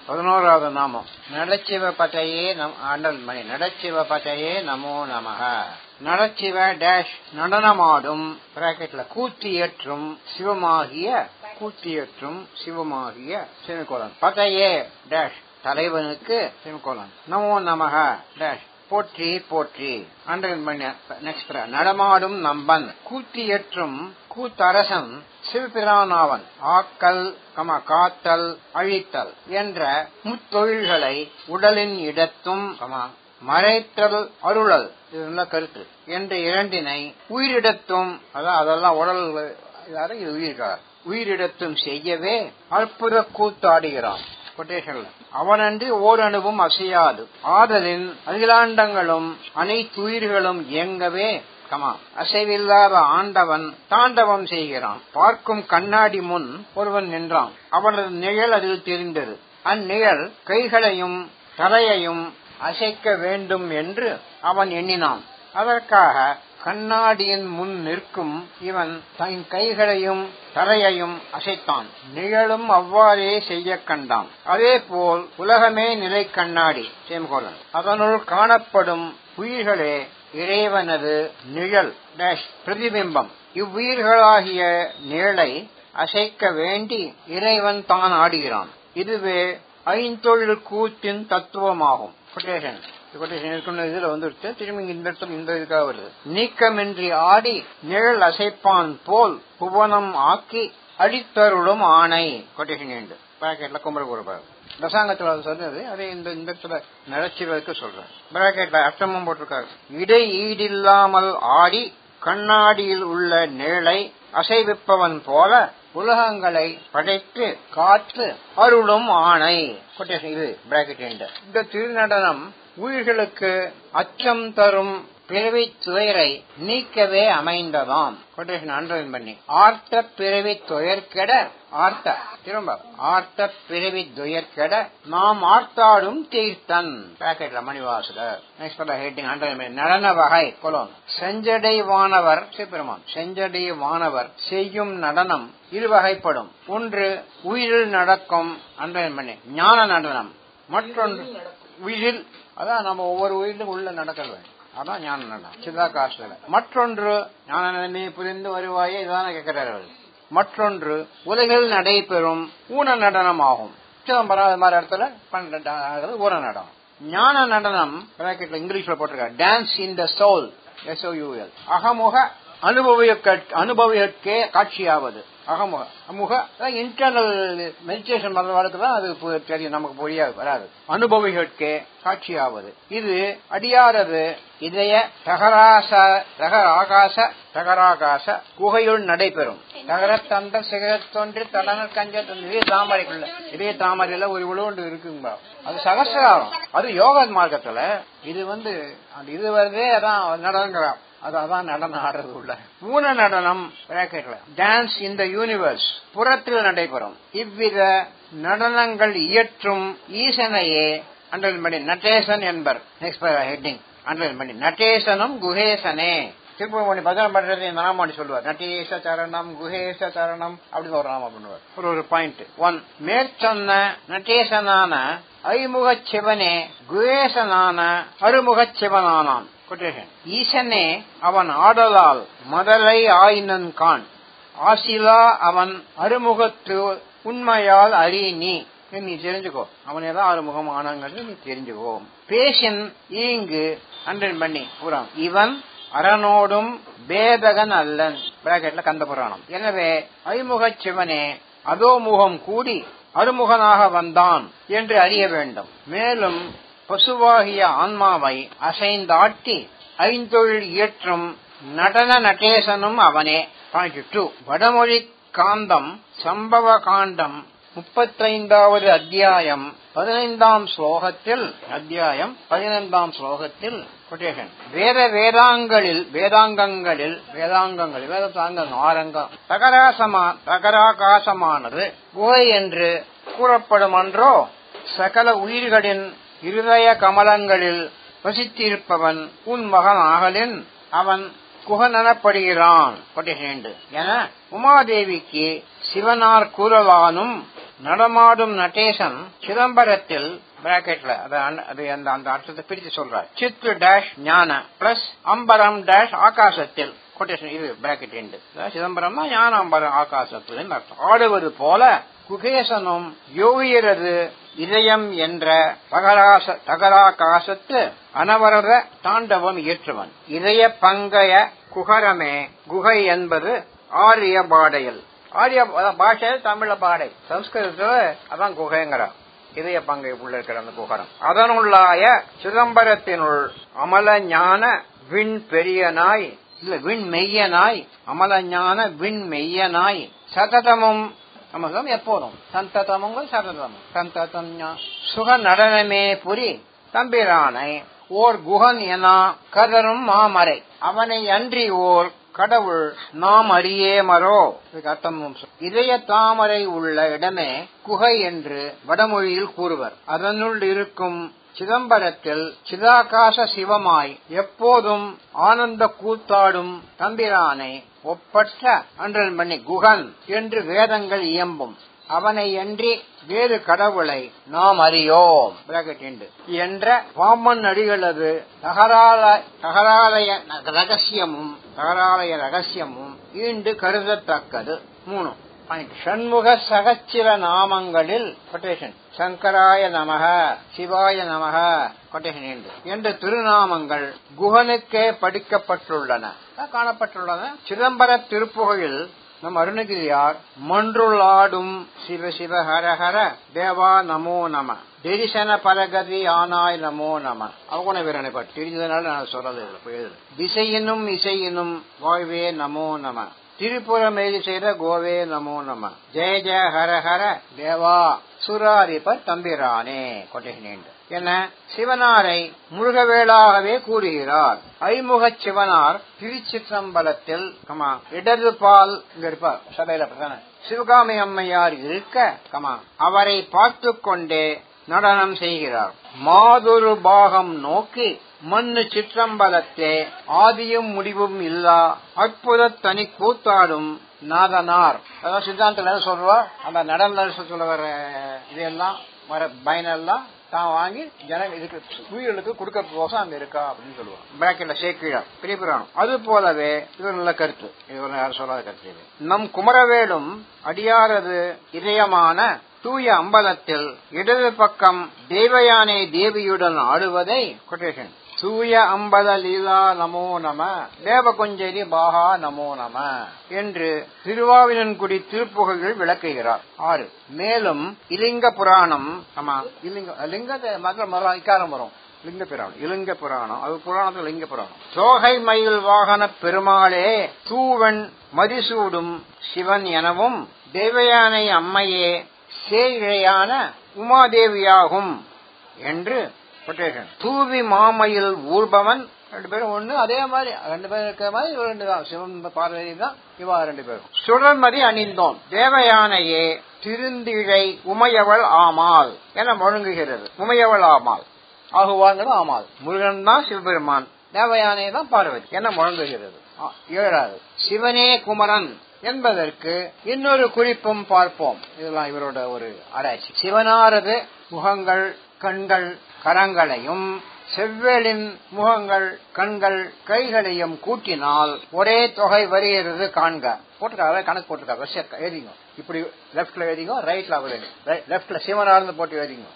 11வது நாமம். நடச்சிவபதயே ஆண்டல் மணி. நடச்சிவபதயே நமோ நமஹ. நடச்சிவ டேஷ் நடனமாடும் பிராக்கெட்ல கூத்தியற்றும் சிவமாகிய கூத்தியற்றும் சிவமாகிய செமிகோலன் பதயே டேஷ் தலைவனுக்கு செமிகோலன் நமோ நமஹ டேஷ் போற்றி போற்றி. நெக்ஸ்ட் நடமாடும் நம்பன் கூத்தியற்றும் கூத்தரசன் சிவபிரானாவன் ஆக்கல் காத்தல் அழித்தல் என்ற முத்தொழில்களை உடலின் இடத்தும் மறைத்தல் அருளல் இது கருத்து என்ற இரண்டினை உயிரிடத்தும் அதெல்லாம் உடல் இது உயிர்கார் உயிரிடத்தும் செய்யவே அற்புத கூத்தாடுகிறான். அவனன்றி ஓரணுவும் அசையாது ஆதலின் அகிலாண்டங்களும் அனைத்து உயிர்களும் இயங்கவே அசைவில்லாத ஆண்டவன் தாண்டவம் செய்கிறான். பார்க்கும் கண்ணாடி முன் ஒருவன் நின்றான். அவனது நிழல் அதில் தெரிந்தது. அந்நிழல் கைகளையும் தலையையும் அசைக்க வேண்டும் என்று அவன் எண்ணினான். அதற்காக கண்ணாடியின் முன் நிற்கும் இவன் தன் கைகளையும் தலையையும் அசைத்தான். நிழலும் அவ்வாறே செய்ய கண்டான். அதே போல் உலகமே நிலை கண்ணாடி சேம்கோலன் அதனுள் காணப்படும் உயிர்களே இறைவனது நிழல் டேஷ் பிரதிபிம்பம். இவ்வுயிர்களாகிய நிழலை அசைக்க வேண்டி இறைவன் தான் ஆடுகிறான். இதுவே ஐந்தொழில் கூத்தின் தத்துவமாகும். இதுல வந்துருச்சு. திரும்பி இந்த இடத்துல இந்த இதுக்காக வருது. நீக்கமின்றி ஆடி நிழல் அசைப்பான் போல் புவனம் ஆக்கி அடித்தருளும் ஆணை. கொட்டேஷன் பிராக்கெட்ல கும்பர கூறப்பாரு. தசாங்கத்துல சொன்னது அதே இந்த இடத்துல நடச்சிவதற்கு சொல்றேன். பிராக்கெட்ல அர்த்தமும் போட்டிருக்காரு. இடை ஈடில்லாமல் ஆடி கண்ணாடியில் உள்ள நிழலை அசைவிப்பவன் போல உலகங்களை படைத்து காற்று அருளும் ஆணை. கொட்டேஷன் இது பிராக்கெட். இந்த திருநடனம் உயிர்களுக்கு அச்சம் தரும் பிறவி துயரை நீக்கவே அமைந்ததாம். கொட்டேஷன் அண்டர்லைன் பண்ணி ஆர்த்த பிறவி துயர்கெட ஆர்த்த பிறவி துயர்கெட நாம் ஆர்த்தாடும் தீர்த்தன். பிராக்கெட்ல மணிவாசகர். Next heading underline. நடன வகை கொலோன் செஞ்சடை வானவர் சிவபெருமான். செஞ்சடை வானவர் செய்யும் நடனம் இரு வகைப்படும். ஒன்று உயிரில் நடக்கும் அண்டர்லைன் பண்ணி ஞான நடனம். மற்றொன்று உயிரில் அதான் நம்ம ஒவ்வொரு உயிரிலும் உள்ள நடக்கிறது. அதான் ஞான நடனம் சிதாகாஷ்ல. மற்றொன்று ஞான நிலைமையை புரிந்து வருவாயே இதான கேட்கிறார்கள். மற்றொன்று உலகில் நடைபெறும் ஊன நடனம் ஆகும். சிதம்பரம் அது மாதிரி இடத்துல ஊன நடனம். ஞான நடனம் பிராக்கெட்ல இங்கிலீஷ்ல போட்டிருக்காரு. Dance in the soul SOUL. அகமுக அனுபவிக்கே காட்சியாவது. அகமுக இன்டர்னல் மெடிடேஷன் பண்றவர்களுக்கு தான் அது தெரியும். நமக்கு புரியாது வராது. அனுபவிகளுக்கே காட்சியாவது. இது அடியாரது இதய தகராகாச குகையுள் நடைபெறும். தகரத்தந்த சிகரத்தொன்று தடனர் கஞ்ச தாமரைக்குள்ள இதய தாமரையில ஒரு விழுவண்டு இருக்குங்க. அது சகசிரம். அது யோக மார்க்கத்துல இது இது வருதே அதான் நடனங்கிறான். அதான் நடனம் ஆடுறது உள்ள. ஊன நடனம் பிராக்கெட்ல டான்ஸ் இன் த யூனிவர்ஸ் புறத்தில் நடைபெறும். இவ்வித நடனங்கள் இயற்றும் ஈசனையே அண்டர்லைன் பண்ணி நடேசன் என்பர். நெக்ஸ்ட் ஹெட்டிங் அண்டர்லைன் பண்ணி நடேசனும் குஹேசனே. திருப்பி பஜனை பண்றது இந்த நாம சொல்லுவார். நடேச சரணம் குஹேச சரணம் அப்படின்னு ஒரு நாம பண்ணுவார். ஒரு பாயிண்ட் 1 மேற்சொன்ன நடேசனான ஐமுக சிவனே குஹேசனான அருமுக சிவனானான். ஈசனே அவன் ஆடலால் முதலை ஆயினன் கான் ஆசிலா அவன் அருமுகத்து உண்மையால் அறி நீ தெரிஞ்சுக்கோ. அவன் ஏதாவது அறுமுகம் ஆனாங்கிறது நீ தெரிஞ்சுக்கோ. பேஷன் ஈங்கு அண்டர்லைன் பண்ணி புறான். இவன் அரணோடும் பேதகன் அல்லன். பிராக்கெட்ல கந்த புராணம். எனவே ஐமுக சிவனே அதோ முகம் கூடி அருமுகனாக வந்தான் என்று அறிய வேண்டும். மேலும் பசுவாகிய ஆன்மாவை அசைந்தாட்டி ஐந்தொழில் இயற்றும் நடன நடேசனும் அவனே. 2 வடமொழி காந்தம் சம்பவ காண்டம் 35வது அத்தியாயம் 15ஆம் ஸ்லோகத்தில் கொட்டேஷன் வேதாங்கங்களில் ஆரங்கம் தகராகாசமானது குகை என்று கூறப்படுமன்றோ. சகல உயிர்களின் இருதய கமலங்களில் வசித்திருப்பவன் உன் மகன் ஆகலின் அவன் குகனப்படுகிறான் என உமாதேவிக்கு சிவனார் கூறலானும் நடமாடும் நடேசன் சிதம்பரத்தில் பிராக்கெட்ல அந்த அர்த்தத்தை பிரித்து சொல்றார். சித்து டேஷ் ஞான பிளஸ் அம்பரம் டேஷ் ஆகாசத்தில் கொட்டேஷன், இது பிராக்கெட் எண்டு. சிதம்பரம் ஞான அம்பரம் ஆகாசத்தில் அர்த்தம். ஆடுவது போல குகேசனும் யோகியரது இதயம் என்ற தகராகாசத்து அனவரத தாண்டவம் இயற்றுவன். இதய பங்கய குகரமே குகை என்பது ஆரிய பாடையல். ஆரிய பாஷை தமிழ பாடை, சம்ஸ்கிருதத்துல அதான் குகைங்கிறான். இதய பங்கை உள்ள இருக்கிற அந்த குகரம். அதனுள்ளாய சிதம்பரத்தினுள் அமல ஞான விண் பெரியனாய் இல்ல விண் மெய்யனாய், அமல ஞான விண் மெய்யனாய் சததமும் நமக்கு எப்போதும் சந்ததமும் சததமும் சந்ததம் சுக நடனமே புரி தம்பிரானை ஓர் குகன் என கதரும் மாமரை அவனை அன்றி ஓர் கடவுள் நாம் அறியேமரோ. அர்த்தமும் இதய தாமரை உள்ள இடமே குகை என்று வடமொழியில் கூறுவர். அதனுள் இருக்கும் சிதம்பரத்தில் சிதாகாச சிவமாய் எப்போதும் ஆனந்த கூத்தாடும் தம்பிரானை ஒப்பற்ற அன்றல் மணி குகன் என்று வேதங்கள் இயம்பும். அவனை அன்றி வேறு கடவுளை நாம் அறியோம் என்ற வாமன் அடிகளது தகராலய ரகசியமும் ஈண்டு கருதத்தக்கது. 3 ஷண்முக சகச்சிர நாமங்களில் கொட்டேஷன் சங்கராய நமக சிவாய நமக கொட்டேஷன் என்ற திருநாமங்கள் குகனுக்கே படிக்கப்பட்டுள்ளன காணப்பட்டுள்ளன. சிதம்பர திருப்புகையில் நம் அருணகிரியார் மன்றுளாடும் சிவ சிவ ஹர ஹர தேவா நமோ நம தரிசன பரகதி ஆனாய் நமோ நம அவகுண வீரனை பற்றி தெரிஞ்சதுனால நான் சொல்றது திசையினும் இசையினும் வாழ்வே நமோ நம திரிபுரமேலி செய்த கோவே நமோ நம ஜெய ஜெய ஹர ஹர தேவா சுராரிப தம்பிரானே கொட்டேஷன் என சிவனாரை முருகவேளாகவே கூறுகிறார். ஐமுக சிவனார் திருச்சிற்றம்பலத்தில் இடது பால் இங்க இருப்பார் சபையில பிரதான சிவகாமி அம்மையார் இருக்க அவரை பார்த்து கொண்டே நடனம் செய்கிறார். மாதொரு பாகம் நோக்கி மண்ணு சிற்றம்பலத்தே ஆதியும் முடிவும் இல்லா அற்புத தனி கூத்தாடும் நாதனார். அதாவது சித்தாந்தத்துல சொல்றா அந்த நடன சொல்ல வர இதெல்லாம் வர பயனெல்லாம் தான் வாங்கி இதுக்கு உயிர்களுக்கு கொடுக்க போசம் அங்க இருக்கா அப்படின்னு சொல்லுவாங்க. பிராக்கெட்ல சேர்க்கீழா பெரிய புராணம். அது போலவே இது ஒரு நல்ல கருத்து, இது ஒரு யாரும் சொல்லாத கருத்து. இது நம் குமரவேலும் அடியாரது இதயமான தூய அம்பலத்தில் இடது பக்கம் தேவயானை தேவியுடன் ஆடுவதை கொட்டேஷன் தூய அம்பல லீலா நமோ நம தேவ கொஞ்சரி பாகா நமோ நம என்று திருவாவினன்குடி திருப்புகழில் விளக்குகிறார். 6 மேலும் இலிங்க புராணம் இக்காரம் வரும் லிங்க புராணம் இலிங்க புராணம் அது புராணத்துல லிங்க புராணம் சோகை மயில் வாகன பெருமாளே தூவன் மதிசூடும் சிவன் எனவும் தேவயானை அம்மையே சேழையான உமாதேவியாகும் என்று தூவி மாமையில் ஊர்பவன் 2 பேரும் ஒண்ணு அதே மாதிரி 2 பேரும் இருக்கிற மாதிரி 2 தான் சிவன் பார்வதி தான் இவா 2 பேரும் சுடர்மதி அணிந்தோன் தேவயானையே திருந்திழை உமையவள் ஆமாள் என முழங்குகிறது. உமையவள் ஆமாள் ஆகுவாங்க ஆமாள் முருகன் தான் சிவபெருமான் தேவயானை தான் பார்வதி என முழங்குகிறது. 7 சிவனே குமரன் என்பதற்கு இன்னொரு குறிப்பும் பார்ப்போம். இதெல்லாம் இவரோட ஒரு ஆராய்ச்சி. சிவனாரது முகங்கள் கண்கள் கரங்களையும் செவ்வேளின் முகங்கள் கண்கள் கைகளையும் கூட்டினால் ஒரே தொகை வருகிறது காண்க. போட்டுக்காக கணக்கு போட்டுருக்காங்க எழுதிங்க. இப்படி லெப்ட்ல எழுதிங்க, ரைட்ல லெப்ட்ல சிவனார்னு போட்டு எழுதிங்க.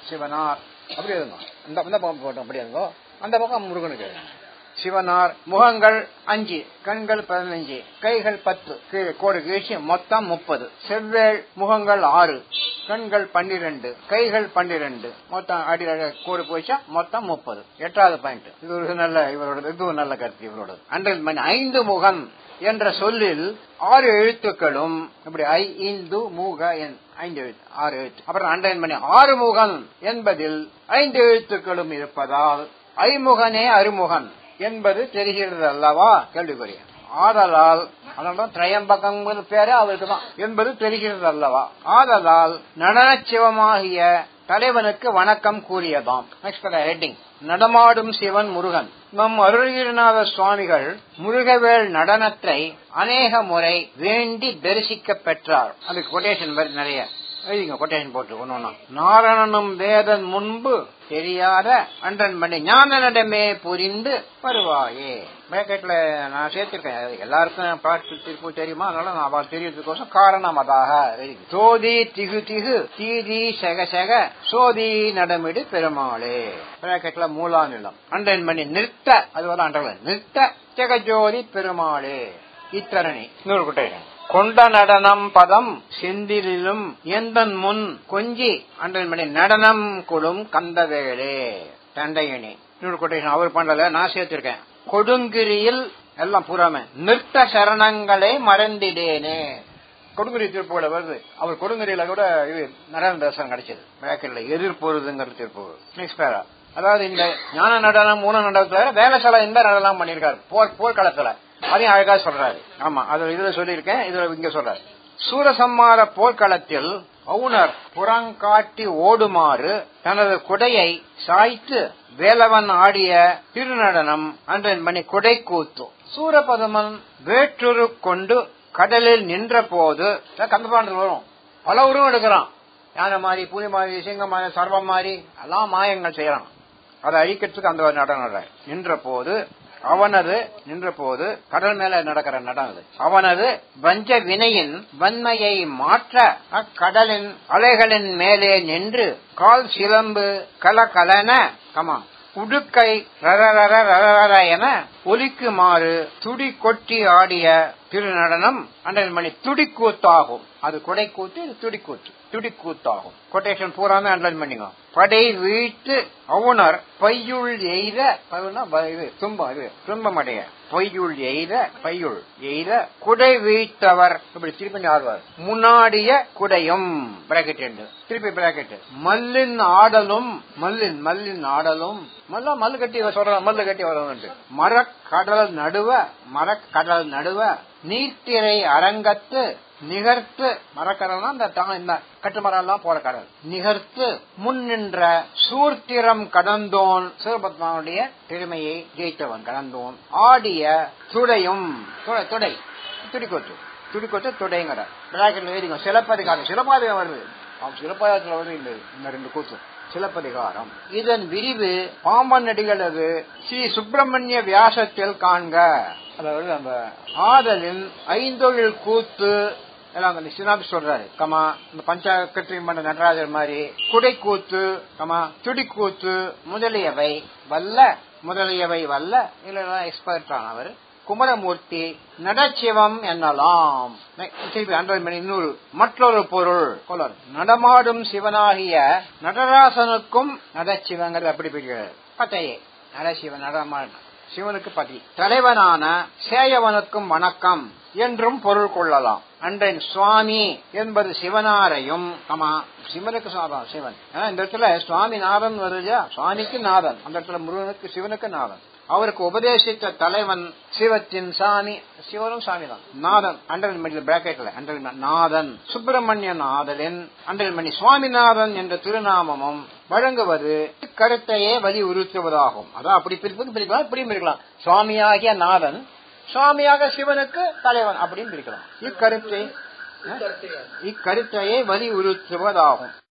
சிவனார் அப்படி எழுதுங்க. இந்த பக்கம் போட்டோம் அப்படி எழுதுங்க. அந்த பக்கம் முருகனுக்கு எழுதுங்க. சிவனார் முகங்கள் 5 கண்கள் 15 கைகள் 10 கீழே கோடு கீழ்ச்சி மொத்தம் 30. செவ்வேள் முகங்கள் 6 கண்கள் 12 கைகள் 12 மொத்தம் அடி கோடு போயிச்சா மொத்தம் 30. 8வது பாயிண்ட். இது ஒரு நல்ல இவரோட இது ஒரு நல்ல கருத்து இவரோட. 5 முகம் என்ற சொல்லில் 6 எழுத்துக்களும் இப்படி ஐ இந்து மூக 5 எழுத்து 6 எழுத்து. அப்புறம் 6 முகம் என்பதில் 5 எழுத்துக்களும் இருப்பதால் ஐமுகனே அருமுகன் என்பது தெரிகிறது அல்லவா கேள்விக்குரிய. ஆதலால் அதனால்தான் திரையம்பகம் பேரு அவருக்கு தான் என்பது தெரிகிறது அல்லவா. ஆதலால் நடன சிவமாகிய தலைவனுக்கு வணக்கம் கூறியதாம். நெக்ஸ்ட் ஹெட்டிங் நடமாடும் சிவன் முருகன். நம் அருள்கிரிநாத சுவாமிகள் முருகவேள் நடனத்தை அநேக முறை வேண்டி தரிசிக்க பெற்றார். அதுக்கு கொட்டேஷன் நிறைய எழுதிங்க கொட்டேஷன் போட்டு ஒன்னொன்னா. நாரணனும் வேதன் முன்பு தெரியாத அன்றன் மணி ஞானனிடமே புரிந்து வருவாயே. பிராக்கெட்ல நான் சேர்த்திருக்கேன். எல்லாருக்கும் பாட்டு திருப்பு தெரியுமா, அதனால நான் அவள் தெரியறதுக்கோசம் காரணம் அதாக. சோதி திகு திகு தீதி செக செக சோதி நடமிடு பெருமாளே. பிராக்கெட்ல மூலா நிலம் அன்றன் மணி நிறுத்த, அதுவதான் அன்றன் நிறுத்த ஜெகஜோதி பெருமாளே இத்தரணி. இன்னொரு கொட்டேஷன். கொண்ட நடனம் பதம் செந்திலும் எந்தன் முன் கொஞ்சி அன்றன் மணி நடனம் கொடும் கந்தவேளே தண்டையணி. இன்னொரு கொட்டேஷன் அவர் பண்ணல, நான் சேர்த்திருக்கேன். கொடுங்கிரியில் எல்லாம் பூராம நிறுத்த சரணங்களை மறந்திடேனே. கொடுங்குரி திருப்பூட வருது. அவர் கொடுங்குரியில கூட இது நடன தரிசனம் கிடைச்சது. மேக்கல்ல எதிர்பொருதுங்கிற திருப்பூ. நெக்ஸ்ட் பேரா. அதாவது இந்த ஞான நடனம் ஊன நடனத்துல வேலைசாலை இந்த நடனம் பண்ணிருக்காரு போர்க்களத்துல. அதையும் அழகா சொல்றாரு. ஆமா, அது இதுல சொல்லியிருக்கேன், இதுல இங்க சொல்றாரு. சூரசம்மார போர்க்களத்தில் அவுணர் புறங்காட்டி ஓடுமாறு தனது குடையை சாய்த்து வேலவன் ஆடிய திருநடனம் அன்றன் மணி குடை கூத்து. சூரபதமன் வேற்றுரு கொண்டு கடலில் நின்ற போது கந்தபாண்டத்தில் வரும். பல உருவம் எடுக்கிறான். யானை மாதிரி, புலி மாதிரி, சிங்கம் மாதிரி, சர்வம் மாதிரி எல்லாம் மாயங்கள் செய்யறான். அதை அழிக்கிறதுக்கு அந்த நடனம் நின்ற போது கடல் மேல நடக்கிற நடனது. அவனது வஞ்ச வினையின் வன்மையை மாற்ற அக்கடலின் அலைகளின் மேலே நின்று கால் சிலம்பு கலகலன உடுக்கை என ஒலிக்குமாறு துடி கொட்டி ஆடிய திருநடனம் அன்றன் மணி துடிக்கூத்தாகும். அது கொடைக்கூத்து, இது துடிக்கூத்து, துடிக்கூத்தாகும். கொட்டேஷன் பூராமே அண்டர்லைன் பண்ணிங்க. படை வீழ்த்து அவுணர் பையுள் எய்த துன்பமடைய பொய்யுள் எய்த குடை வீழ்த்தவர். இப்படி திருப்பி ஆடுவார். முன்னாடிய குடையும் பிராக்கெட் திருப்பி பிராக்கெட். மல்லின் ஆடலும் மல்லு கட்டி சொல்ற மல்லு கட்டி வரும். மரக்கடல் நடுவ நீர்த்திரை அரங்கத்து நிகர்த்து மரக்கடல்னா இந்த கட்டுமரம் எல்லாம் போற கடல் நிகர்த்து முன் நின்ற சூர்த்திரம் கடந்தோன் சிவபத்மாவுடைய பெருமையை ஜெயித்தவன் கடந்தோன் ஆடிய துடையும் துடிக்கொத்து துடைங்கிற பிராக்கெட்ல எழுதிங்க. சிலப்பதிகாரம் வருது. சிலப்பதிகாரத்துல வருது இந்த ரெண்டு கூத்து. சிலப்பதிகாரம் இதன் விரிவு பாம்பன் அடிகளது ஸ்ரீ சுப்பிரமணிய வியாசத்தில் காண்க. அதாவது அந்த ஆதலின் ஐந்தொழில் கூத்து எல்லாம் சினாபி சொல்றாரு. இந்த பஞ்சாக்கற்றி மன்ற நடராஜர் மாதிரி குடை கூத்து துடிக்கூத்து முதலியவை வல்ல இல்ல எக்ஸ்பர்ட் ஆனவர் குமரமூர்த்தி நடச்சிவம் என்னலாம். இன்னொரு மற்றொரு பொருள் நடமாடும் சிவனாகிய நடராசனுக்கும் நடச்சிவங்கிறது அப்படி பிடிக்கிறது. பத்தையே நடசிவன் நடமாடு சிவனுக்கு பதி தலைவனான சேயவனுக்கும் வணக்கம் என்றும் பொருள் கொள்ளலாம். அன்றைன் சுவாமி என்பது சிவனாரையும் சிவனுக்கு சிவன். இந்த இடத்துல சுவாமி நாதன் வருதா, சுவாமிக்கு நாதன். அந்த இடத்துல முருகனுக்கு சிவனுக்கு நாதன். அவருக்கு உபதேசித்த தலைவன் சிவத்தின் சாமி, சிவனும் சாமி தான். நாதன் அண்டல் மணி பிராக்கெட்ல அண்டல் நாதன் சுப்பிரமணியன் ஆதலின் அண்டல் மணி சுவாமிநாதன் என்ற திருநாமமும் வழங்குவது கருத்தையே வலியுறுத்துவதாகும். அதான் அப்படி பிரிக்கலாம், இப்படியும் இருக்கலாம். சுவாமியாகிய நாதன், சுவாமியாக சிவனுக்கு தலைவன் அப்படின்னு பிரிக்கலாம். இக்கருத்தையே வலியுறுத்துவதாகும்.